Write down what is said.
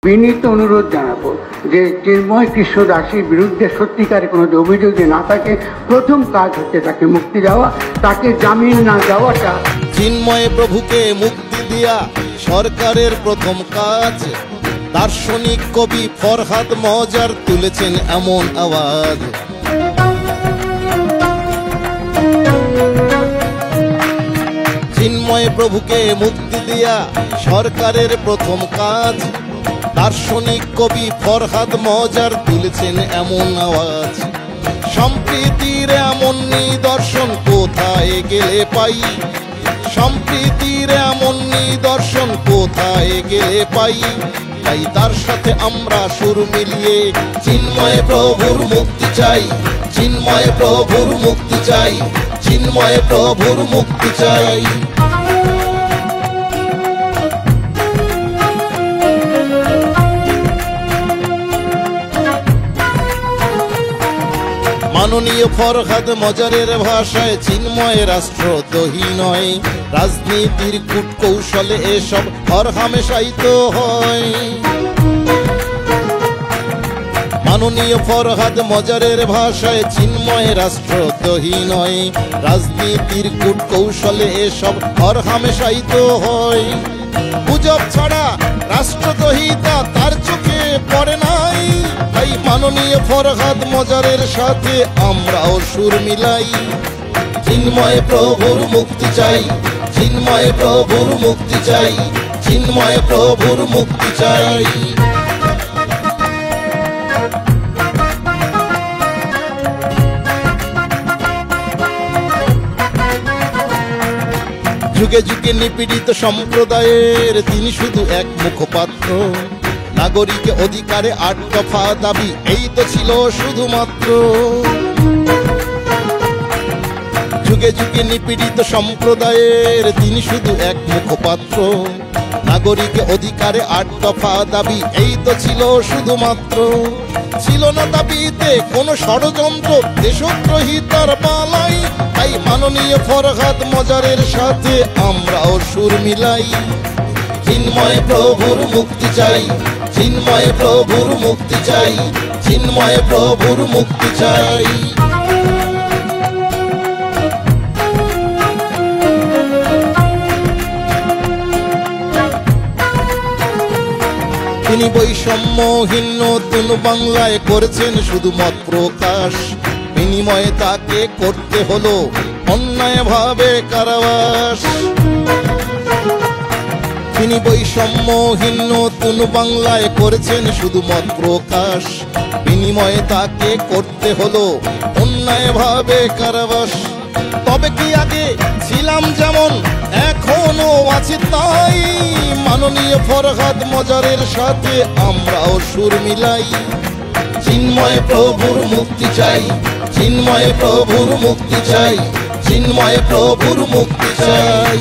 বিনীত অনুরোধ জানাবো যে চিন্ময় কৃষ্ণ দাসের বিরুদ্ধে সত্যিকারে কোনো অভিযোগ যে না থাকে, প্রথম কাজ হচ্ছে তাকে মুক্তি দেওয়া, তাকে জামিন না দেওয়াটা। চিন্ময় প্রভুকে মুক্তি দিয়া সরকারের প্রথম কাজ। দার্শনিক কবি ফরহাদ মজার তুলেছেন এমন আওয়াজ। চিন্ময় প্রভুকে মুক্তি দিয়া সরকারের প্রথম কাজ। দার্শনিক কবি ফরহাদ মজার তুলেছেন এমন আওয়াজ। সম্প্রীতির এমন নিদর্শন কোথায় গেলে পাই, সম্প্রীতির এমন নিদর্শন কোথায় গেলে পাই। তাই তার সাথে আমরা সুর মিলিয়ে চিন্ময় প্রভুর মুক্তি চাই, চিন্ময় প্রভুর মুক্তি চাই, চিন্ময় প্রভুর মুক্তি চাই। মাননীয় ফরহাদ মজারের ভাষায় চিন্ময় রাষ্ট্রদ্রোহী নয়, রাজনীতির কূটকৌশলে এসব হরহামেশাই তো হয়। মাননীয় ফরহাদ মজারের ভাষায় চিন্ময় রাষ্ট্রদ্রোহী নয়, রাজনীতির কূটকৌশলে এসব হরহামেশাই তো হয়। গুজব ছাড়া রাষ্ট্রদ্রোহিতা তার চোখে পড়ে নাই, তাই মাননীয় ফরহাদ মজারের সাথে আমরাও সুর মিলাই। চিন্ময় প্রভুর মুক্তি চাই, চিন্ময় প্রভুর মুক্তি চাই, চিন্ময় প্রভুর মুক্তি চাই। যুগে যুগে নিপীড়িত সম্প্রদায়ের তিনি শুধু এক মুখপাত্র। নাগরিক অধিকারে ৮ দফা দাবি এই তো ছিল শুধুমাত্র। যুগে যুগে নিপীড়িত সম্প্রদায়ের তিনি শুধু এক মুখপাত্র। নাগরিক অধিকারে ৮ দফা দাবি এই তো ছিল শুধুমাত্র। ছিল না দাবিতে কোনো ষড়যন্ত্র, দেশদ্রোহিতার পালাই। তাই মাননীয় ফরহাদ মজারের সাথে আমরাও সুর মিলাই। চিন্ময় প্রভুর মুক্তি চাই, চিন্ময় প্রভুর মুক্তি চাই, চিন্ময় প্রভুর মুক্তি চাই। তিনি বৈষম্যহীন নতুন বাংলায় করেছেন শুধু মত প্রকাশ। বিনিময়ে তাকে করতে হলো অন্যায়ভাবে কারাবাস। তিনি বৈষম্যহীন নতুন বাংলায় করেছেন শুধু মত প্রকাশ। বিনিময়ে তাকে করতে হলো অন্যায়ভাবে কারাবাস। তবে কি আগে ছিলাম যেমন এখনো আছি তাই, মাননীয় ফরহাদ মজারের সাথে আমরাও সুর মিলাই। চিন্ময় প্রভুর মুক্তি চাই, চিন্ময় প্রভুর মুক্তি চাই, চিন্ময় প্রভুর মুক্তি চাই।